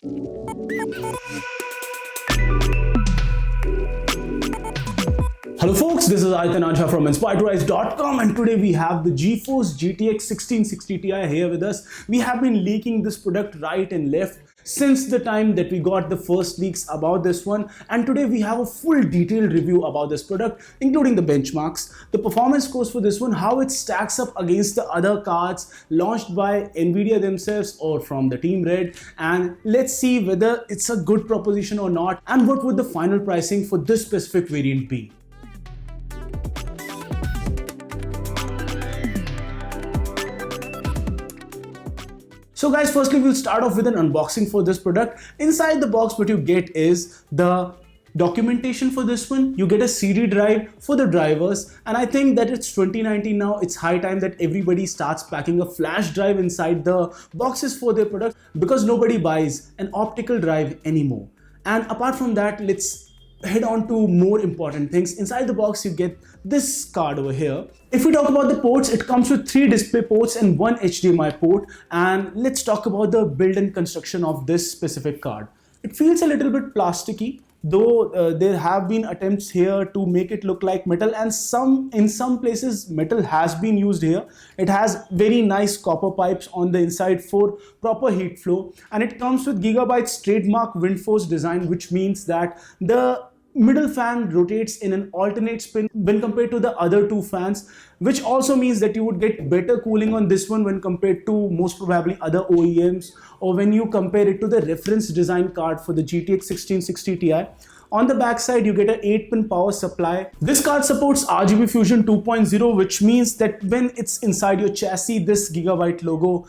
Hello folks, this is Aitanaja from inspiredtorise.com, and today we have the Geforce GTX 1660 Ti here with us. We have been leaking this product right and left since the time that we got the first leaks about this one, and today we have a full detailed review about this product, including the benchmarks, the performance scores for this one, how it stacks up against the other cards launched by nvidia themselves or from the team Red, and let's see whether it's a good proposition or not, and what would the final pricing for this specific variant be. So guys, firstly we'll start off with an unboxing for this product. Inside the box what you get is the documentation for this one. You get a CD drive for the drivers, and I think that it's 2019 now. It's high time that everybody starts packing a flash drive inside the boxes for their product, because nobody buys an optical drive anymore. And apart from that, let's head on to more important things. Inside the box you get this card over here. If we talk about the ports, it comes with 3 display ports and 1 HDMI port, and let's talk about the build and construction of this specific card. It feels a little bit plasticky, though there have been attempts here to make it look like metal, and in some places metal has been used here. It has very nice copper pipes on the inside for proper heat flow, and it comes with Gigabyte's trademark wind force design, which means that the middle fan rotates in an alternate spin when compared to the other 2 fans, which also means that you would get better cooling on this one when compared to most probably other OEMs, or when you compare it to the reference design card for the GTX 1660 Ti. On the back side, you get an 8-pin power supply. This card supports RGB Fusion 2.0, which means that when it's inside your chassis, this Gigabyte logo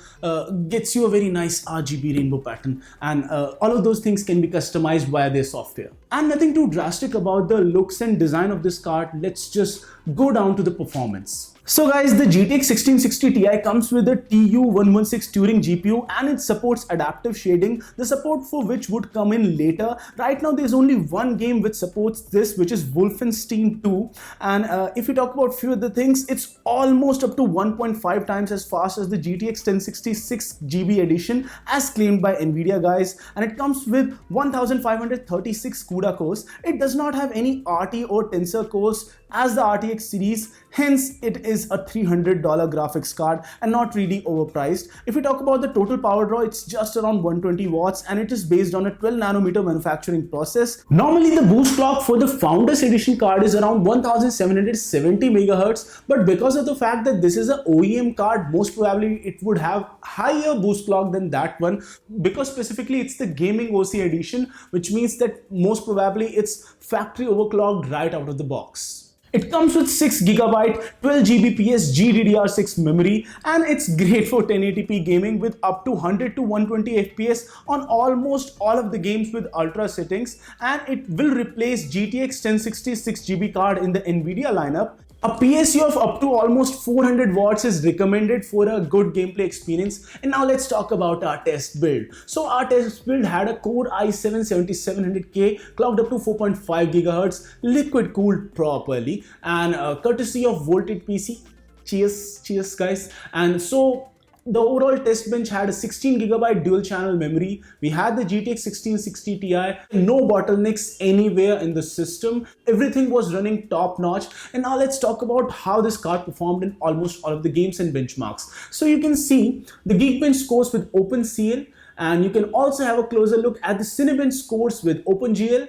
gets you a very nice RGB rainbow pattern, and all of those things can be customized via their software. And nothing too drastic about the looks and design of this card. Let's just go down to the performance. So guys, the GTX 1660 Ti comes with a TU116 Turing GPU, and it supports adaptive shading, the support for which would come in later. Right now there's only one game which supports this, which is Wolfenstein 2, and if we talk about few other things, it's almost up to 1.5 times as fast as the GTX 1066 GB edition as claimed by nvidia guys, and it comes with 1536 CUDA cores. It does not have any RT or Tensor cores as the RTX series, hence it is a $300 graphics card and not really overpriced. If we talk about the total power draw, it's just around 120 watts, and it is based on a 12 nanometer manufacturing process. Normally the boost clock for the Founders Edition card is around 1770 MHz, but because of the fact that this is an OEM card, most probably it would have higher boost clock than that one, because specifically it's the Gaming OC edition, which means that most probably it's factory overclocked right out of the box. It comes with 6GB 12Gbps GDDR6 memory, and it's great for 1080p gaming with up to 100 to 120 FPS on almost all of the games with ultra settings, and it will replace GTX 1060 6GB card in the nvidia lineup. A PSU of up to almost 400 watts is recommended for a good gameplay experience. And now let's talk about our test build. So our test build had a Core i7-7700K clocked up to 4.5 GHz, liquid cooled properly, and courtesy of Voltage PC. Cheers guys. And so the overall test bench had a 16GB dual channel memory. We had the GTX 1660 Ti, no bottlenecks anywhere in the system. Everything was running top notch. And now let's talk about how this card performed in almost all of the games and benchmarks. So you can see the Geekbench scores with OpenCL, and you can also have a closer look at the Cinebench scores with OpenGL.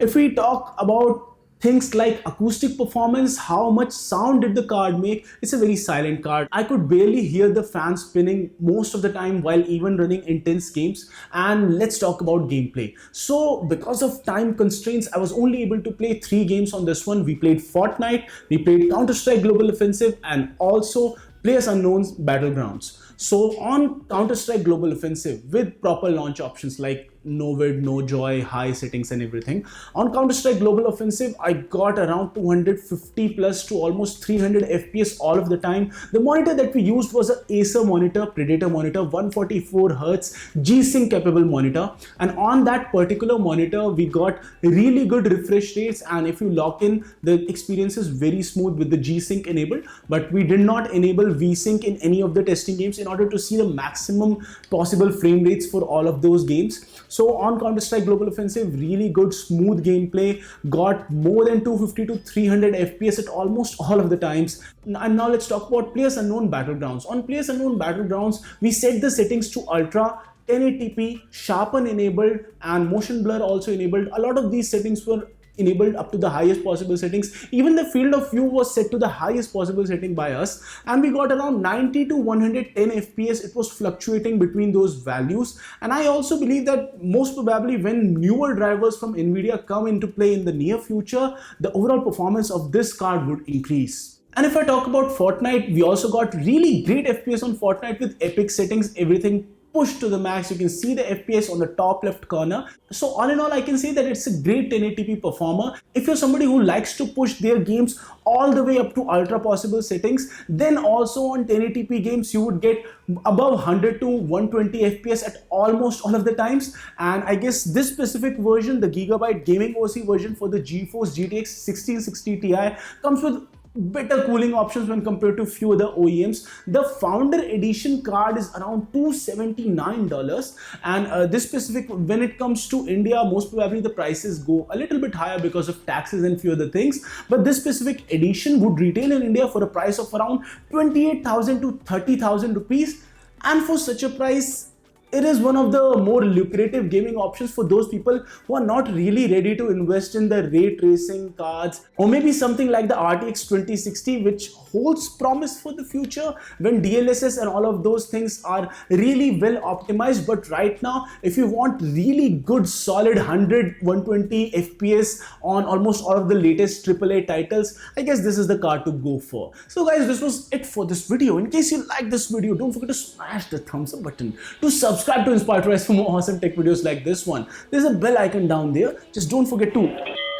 If we talk about things like acoustic performance, how much sound did the card make? It's a very silent card. I could barely hear the fan spinning most of the time while even running intense games. And let's talk about gameplay. So because of time constraints, I was only able to play 3 games on this one. We played Fortnite, we played Counter-Strike Global Offensive, and also PlayerUnknown's Battlegrounds. So on Counter-Strike Global Offensive, with proper launch options like no vid, no joy, high settings and everything. On Counter-Strike Global Offensive, I got around 250 plus to almost 300 FPS all of the time. The monitor that we used was an Acer monitor, Predator monitor, 144 Hz G-Sync capable monitor. And on that particular monitor, we got really good refresh rates, and if you lock in, the experience is very smooth with the G-Sync enabled. But we did not enable V-Sync in any of the testing games in order to see the maximum possible frame rates for all of those games. So on Counter-Strike Global Offensive, really good smooth gameplay, got more than 250 to 300 FPS at almost all of the times. And now let's talk about PlayerUnknown's Battlegrounds. On PlayerUnknown's Battlegrounds, we set the settings to ultra, 1080p, sharpen enabled, and motion blur also enabled. A lot of these settings were enabled up to the highest possible settings. Even the field of view was set to the highest possible setting by us, and we got around 90 to 110 FPS. It was fluctuating between those values, and I also believe that most probably when newer drivers from nvidia come into play in the near future, the overall performance of this card would increase. And if I talk about Fortnite, we also got really great FPS on Fortnite with epic settings, everything pushed to the max. You can see the FPS on the top left corner. So all in all, I can say that it's a great 1080p performer. If you're somebody who likes to push their games all the way up to ultra possible settings, then also on 1080p games you would get above 100 to 120 FPS at almost all of the times. And I guess this specific version, the Gigabyte Gaming OC version for the GeForce GTX 1660 Ti, comes with better cooling options when compared to few other OEMs. The Founder Edition card is around $279, and this specific, when it comes to India, most probably the prices go a little bit higher because of taxes and few other things. But this specific edition would retail in India for a price of around 28,000 to 30,000 rupees, and for such a price, it is one of the more lucrative gaming options for those people who are not really ready to invest in the ray tracing cards, or maybe something like the RTX 2060, which holds promise for the future when DLSS and all of those things are really well optimized. But right now, if you want really good solid 120 FPS on almost all of the latest AAA titles, I guess this is the card to go for. So guys, this was it for this video. In case you like this video, don't forget to smash the thumbs up button, to subscribe to Inspire to Rise for more awesome tech videos like this one. There's a bell icon down there. Just don't forget to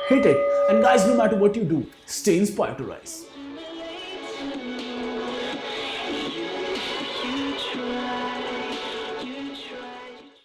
hit it. And guys, no matter what you do, stay inspired to rise.